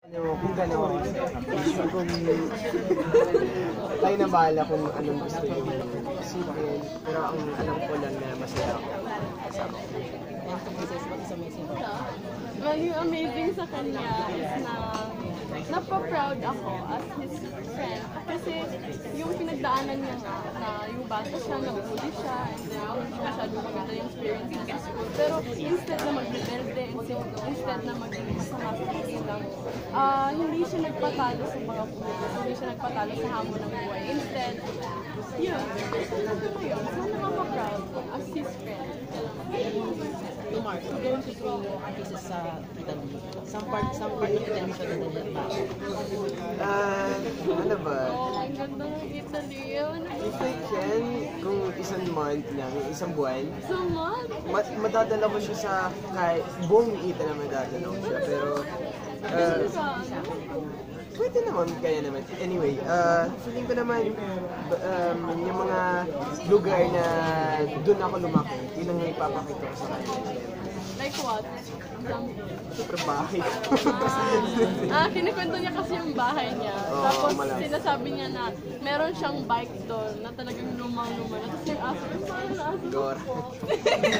Kung gano'n, kung tayo na bahala kung anong gusto yung isipin, pero ang alam ko lang na masaya ako kasama ko. Well, yung amazing sa kanya is na napaproud ako as his friend. Kasi yung pinagdaanan niya na yung bata siya, nabully siya, and then hindi masyadong maganda yung experience sa school. Pero instead na mag-rebelde, instead na maging masama sa kanilang, hindi siya nagpatalo sa mga pulis, hindi siya nagpatalo sa hamon ng buhay. Instead, yun. So, nakaka-proud as his friend. Mark, going to throw artists sa Italy. Some part of Italy siya na nilalaman. Ano ba? Ang ganda ng Italy. If I can, kung isang month lang, isang buwan, So much? madadala ko siya sa kahit buong Italy na madadala ko siya. Pero, pwede naman, kaya naman. Anyway, feeling ko naman, yung mga lugar na doon ako lumaki, yun ang ipapakita ko sa kanya. Like what? Siyempre bahay. Kinikwento niya kasi yung bahay niya. Tapos sinasabi niya na meron siyang bike doon na talagang lumang-luma. Tapos yung aso, yung pangalan ng aso? Gora.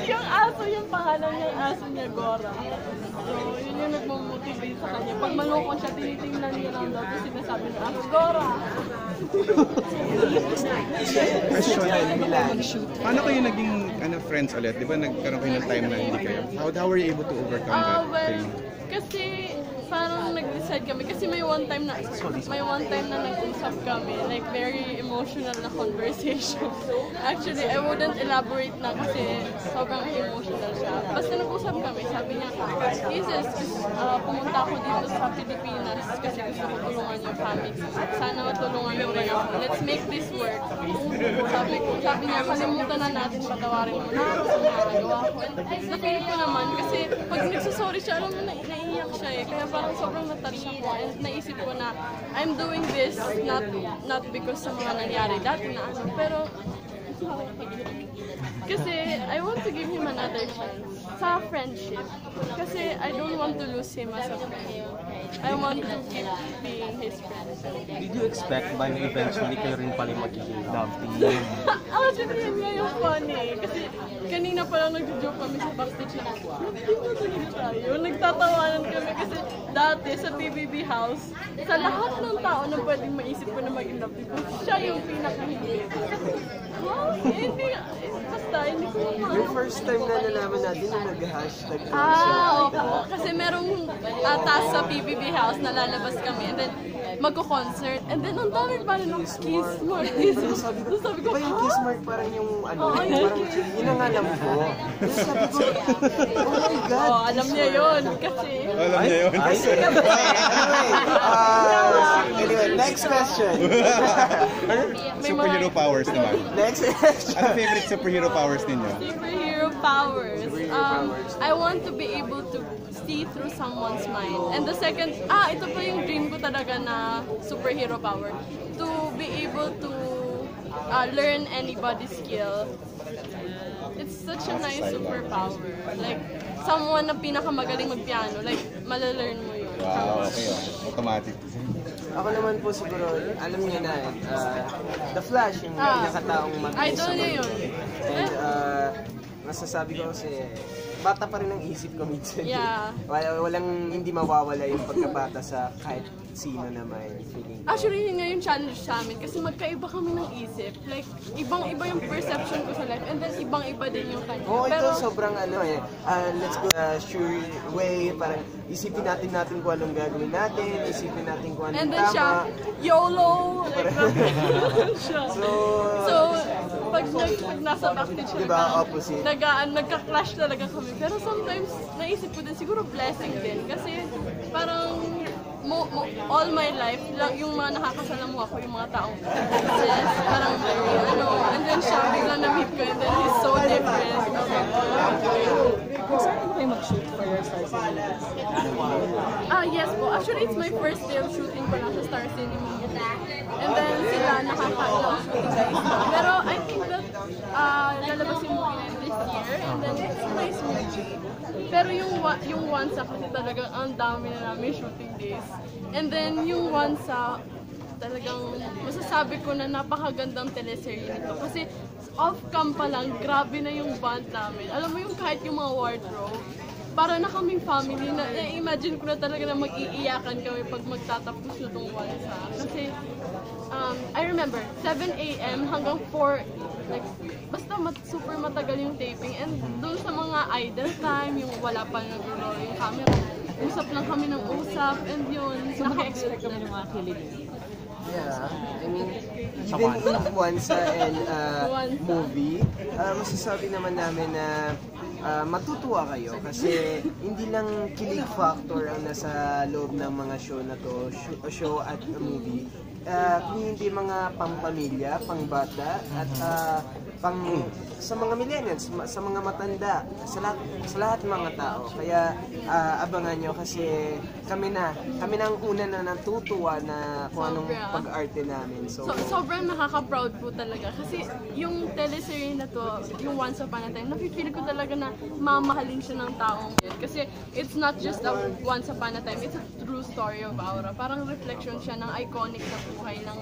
Yung aso, yung pangalan ng aso niya, Gora. So, yun yung nagmamotivate sa kanya. Pag malungkot siya, tinitingnan niya lang daw. Tapos sinasabi niya, aso, Gora! Paano kayo naging friends ulit? Di ba nagkaroon kayo ng time na hindi kayo? How were you able to overcome that? Well, kasi parang nag-decide kami kasi may one time na nag-usap kami, like very emotional na conversation. Actually, I wouldn't elaborate na kasi sobrang emotional siya. Basta nag-usap kami, sabi niya, Jesus, pumunta ako dito sa Pilipinas kasi gusto ko tulungan yung family. Sana matulungan mo rin ako. Let's make this work. Sabi niya, kalimutan na natin, patawarin mo na ako sa mga nagawa ko. Na-feel ko naman kasi pag nagsasorry siya, alam mo na naiiyak siya eh. Kaya parang sobrang natouch ako and naisip ko na I'm doing this not because sa mga nangyari dati na ano, pero kasi I want to give him another chance sa friendship. Kasi I don't want to lose him as a friend. I want to keep being his friend. Did you expect by eventually kayo rin pala magiging love team? Actually, yun nga yung funny. Kasi kanina pa lang nag-joke kami sa backstage na nag-team na talaga tayo. Nagtatawanan kami kasi dati sa PBB house, sa lahat ng tao na pwedeng maisip ko na maging love team, siya yung pinaka-hindi. Wow, hindi. Basta, hindi ko Yung first time na nalaman natin yung nag-hashtag. oo. Kasi merong task sa PBB house na lalabas kami and then magko-concert and then ang dami pa rin ng kiss mark. Sabi ko, ba yung kiss mark parang yung parang yun ang alam ko. Sabi ko, oh my God. Oh, alam niya yun kasi. Alam niya yun. Anyway, next question. Superhero powers naman. Next question. Ano favorite superhero powers ninyo? Superhero powers. I want to be able to see through someone's mind. And the second, ito pa yung dream ko talaga na superhero power. To be able to learn anybody's skill. It's such a nice superpower. Like, someone na pinakamagaling magpiano, like, malalearn mo yun. Wow, okay. Automatic. Ako naman po siguro, alam niya na The Flash, yung nakataong mag-isa. Idol niya yun. And masasabi ko kasi, bata pa rin ang isip ko minsan. Yeah. Walang hindi mawawala yung pagkabata sa kahit sino naman feeling ko. Actually, yun nga yung challenge sa amin kasi magkaiba kami ng isip. Like, ibang-iba yung perception ko sa life and then ibang-iba din yung kanya. Oo, pero, ito sobrang let's go sure way, parang isipin natin kung anong gagawin natin, isipin natin kung anong and then tama. siya, YOLO! Like, siya. So, pag nasa backstage siya, diba, opposite? nagka-clash talaga kami. Pero sometimes, naisip ko din, siguro blessing din. Kasi, parang, all my life, yung mga nakakasalamu ako, yung mga taong success, parang and then siya, biglang na-meet ko, and then he's so different. Saan mo kayo mag-shoot for your Star Cinema? Yes po. Actually, it's my first day of shooting ko lang sa Star Cinema. And then sila nakaka-shooting sa isa. Pero I think that lalabas yung movie this year. there. And then it's a nice movie. Pero yung Wansa kasi talagang ang dami na namin shooting days. And then yung Wansa, talagang masasabi ko na napakagandang teleserye nito. Kasi off-cam pa lang, grabe na yung band namin. Alam mo yung kahit yung mga wardrobe, para na kaming family na, imagine ko na talaga na mag-iiyakan kami pag magtatapos na itong Wansa. Kasi, I remember, 7 a.m. hanggang 4, like, basta super matagal yung taping. And doon sa mga idle time, yung wala pa nag-roll yung camera, usap lang kami ng usap, and yun, So, mag-expect kami ng mga kilig. Yeah, I mean, even in Wansa and movie, masasabi naman namin na matutuwa kayo kasi hindi lang kilig factor ang nasa loob ng mga show na to, show at movie. Hindi mga pampamilya, pangbata, at pang sa mga millennials, sa mga matanda, sa lahat ng mga tao. Kaya abangan nyo kasi kami na ang una na natutuwa na kung anong pag-arte namin. So sobrang nakaka-proud po talaga kasi yung teleserye na to, yung Once Upon a Time, nafe-feel ko talaga na mamahalin siya ng taong yun. Kasi it's not just a Once Upon a Time, it's a true story of Aura. Parang reflection siya ng iconic na buhay ng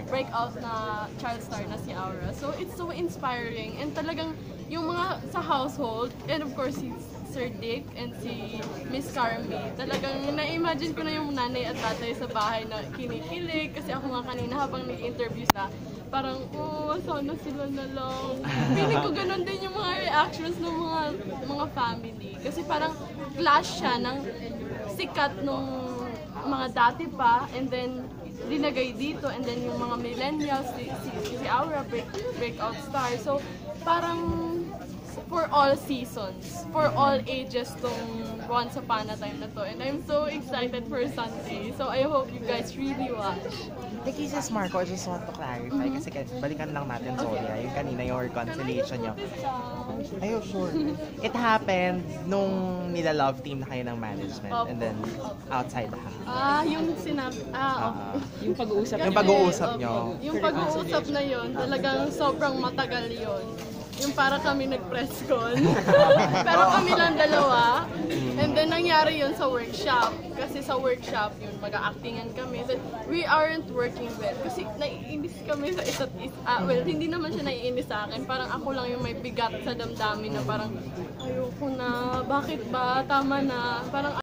breakout na child star na si Aura. So it's so inspiring and talagang yung mga sa household and of course si Sir Dick and si Miss Carmi, talagang na-imagine ko na yung nanay at tatay sa bahay na kinikilig kasi ako nga kanina habang nag-interview sa parang, sana sila na lang. Feeling ko ganun din yung mga reactions ng mga family. Kasi parang clash siya ng sikat nung mga dati pa and then dinagay dito and then yung mga millennials, si Aura, breakout star. So parang for all seasons, for all ages tong Once Upon a Time na to. And I'm so excited for Sunday. So I hope you guys really watch. Thank you, Sis Marco. I just want to clarify kasi balikan lang natin, Zoya, yung kanina yung reconciliation nyo. Ay, sure. It happened nung nila-love team na kayo ng management and then outside the house. Yung sinabi, Yung pag-uusap. Yung pag-uusap nyo. yung pag-uusap na yun, talagang sobrang matagal yun. Yung para kami nag-press con. Pero kami lang dalawa. And then nangyari yun sa workshop. Kasi sa workshop yun, mag-a-actingan kami. Then we aren't working well. Kasi naiinis kami sa isa't isa. Well, hindi naman siya naiinis sa akin. Parang ako lang yung may bigat sa damdamin na parang ayoko na, bakit ba? Tama na. Parang